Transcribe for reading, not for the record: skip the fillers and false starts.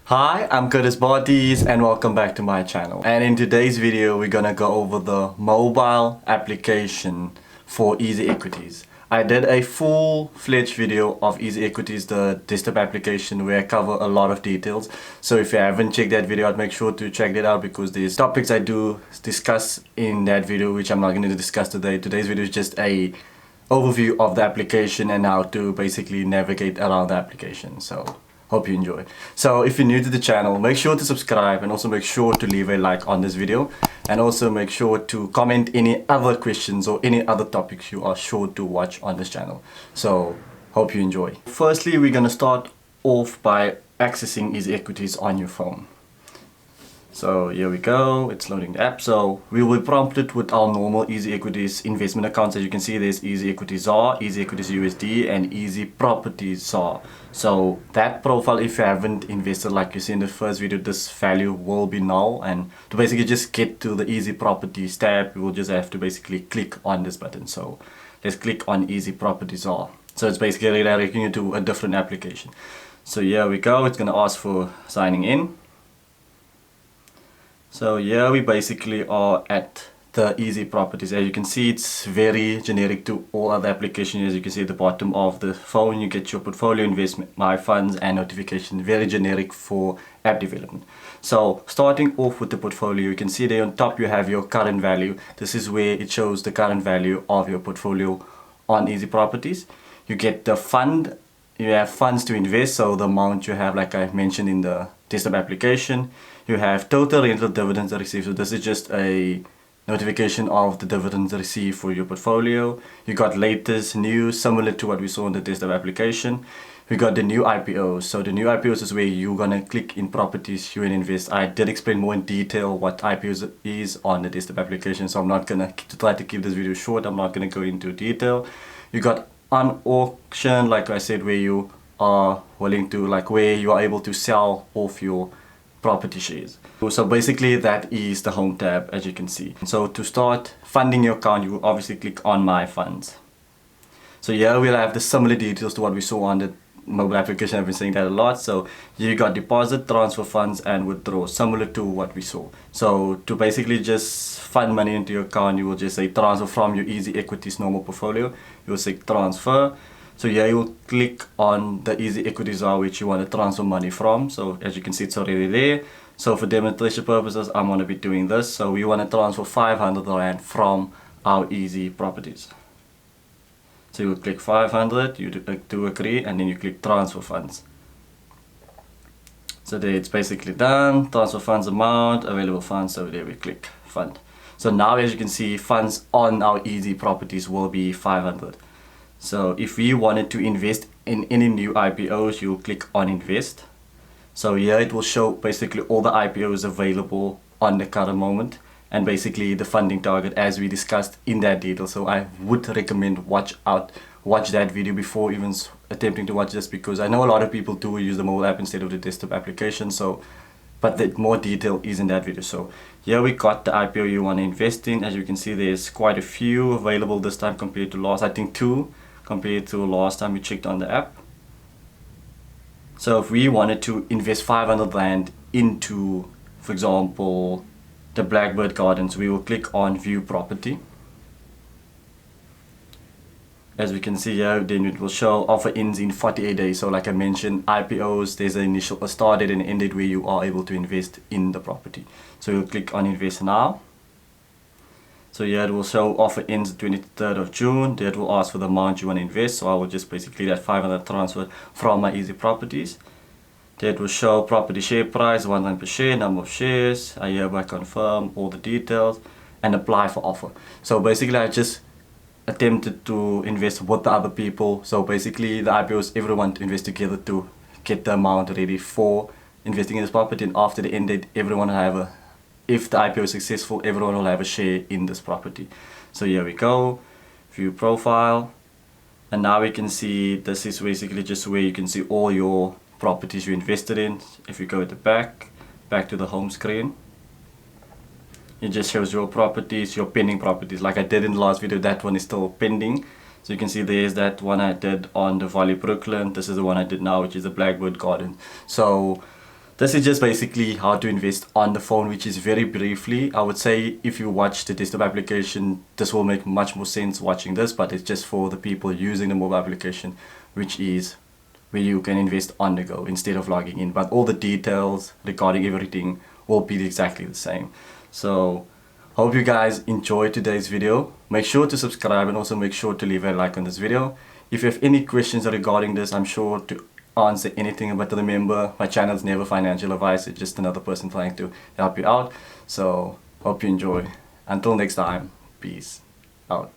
Hi, I'm Bodies and welcome back to my channel. And in today's video, we're gonna go over the mobile application for EasyEquities. I did a full-fledged video of EasyEquities, the desktop application, where I cover a lot of details. So if you haven't checked that video out, make sure to check that out because there's topics I do discuss in that video which I'm not going to discuss today. Today's video is just a overview of the application and how to basically navigate around the application. So hope you enjoy. So if you're new to the channel, make sure to subscribe and also make sure to leave a like on this video, and also make sure to comment any other questions or any other topics you are sure to watch on this channel. So hope you enjoy. Firstly, we're gonna start off by accessing EasyEquities on your phone. So here we go, it's loading the app. So we will be prompted with our normal EasyEquities investment accounts. As you can see, there's EasyEquities ZAR, EasyEquities USD, and EasyProperties ZAR. So that profile, if you haven't invested like you see in the first video, this value will be null. And to basically just get to the EasyProperties tab, we will just have to basically click on this button. So let's click on EasyProperties ZAR. So it's basically redirecting you to a different application. So here we go, it's gonna ask for signing in. So here we basically are at the EasyProperties. As you can see, it's very generic to all other applications. As you can see at the bottom of the phone, you get your portfolio, investment, my funds, and notification. Very generic for app development. So starting off with the portfolio, you can see there on top you have your current value. This is where it shows the current value of your portfolio on EasyProperties. You get the fund. You have funds to invest, so the amount you have, like I mentioned in the desktop application. You have total rental dividends received, so this is just a notification of the dividends received for your portfolio. You got latest news, similar to what we saw in the desktop application. We got the new IPOs. So the new IPOs is where you're gonna click in properties you and invest. I did explain more in detail what IPOs is on the desktop application, so I'm not gonna try to keep this video short. I'm not gonna go into detail. You got on auction, like I said, where you are willing to, like where you are able to sell off your property shares. So basically that is the home tab, as you can see. So to start funding your account, you will obviously click on my funds. So here we'll have the similar details to what we saw on the mobile application. I've been saying that a lot. So you got deposit, transfer funds, and withdraw, similar to what we saw. So to basically just fund money into your account, you will just say transfer from your EasyEquities normal portfolio. You will say transfer. So here you will click on the EasyEquities ZAR which you want to transfer money from. So as you can see, it's already there. So for demonstration purposes, I'm going to be doing this. So we want to transfer 500 Rand from our EasyProperties. So you will click 500, you do agree, and then you click transfer funds. So there it's basically done. Transfer funds amount, available funds, so there we click fund. So now as you can see, funds on our EasyProperties will be 500. So if we wanted to invest in any new IPOs, you'll click on invest. So here it will show basically all the IPOs available on the current moment and basically the funding target as we discussed in that detail. So I would recommend watch that video before even attempting to watch this, because I know a lot of people do use the mobile app instead of the desktop application. So but the more detail is in that video. So here we got the IPO you want to invest in. As you can see, there's quite a few available this time compared to last, I think 2 compared to last time we checked on the app. So if we wanted to invest 500 Rand into, for example, the Blackbird Gardens, we will click on view property. As we can see here, then it will show offer ends in 48 days. So like I mentioned, IPOs, there's an a start date and an end date where you are able to invest in the property. So you'll click on invest now. So here it will show offer ends 23rd of June. There it will ask for the amount you want to invest. So I will just basically that 500 transfer from my EasyProperties. There it will show property share price, 1 Rand per share, number of shares. I hereby confirm all the details and apply for offer. So basically I just attempted to invest with the other people. So basically the IPOs, everyone to invest together to get the amount ready for investing in this property, and after the end date, everyone will have a, if the IPO is successful, everyone will have a share in this property. So here we go, view profile, and now we can see this is basically just where you can see all your properties you invested in. If you go at the back to the home screen, it just shows your properties, your pending properties. Like I did in the last video, that one is still pending. So you can see there's that one I did on the Valley Brooklyn. This is the one I did now, which is the Blackbird Garden. So This is just basically how to invest on the phone, which is very briefly. I would say if you watch the desktop application, this will make much more sense watching this, but it's just for the people using the mobile application, which is where you can invest on the go instead of logging in. But all the details regarding everything will be exactly the same. So hope you guys enjoyed today's video. Make sure to subscribe and also make sure to leave a like on this video. If you have any questions regarding this, I'm sure to answer anything, but remember, my channel is never financial advice. It's just another person trying to help you out. So hope you enjoy. Until next time, peace out.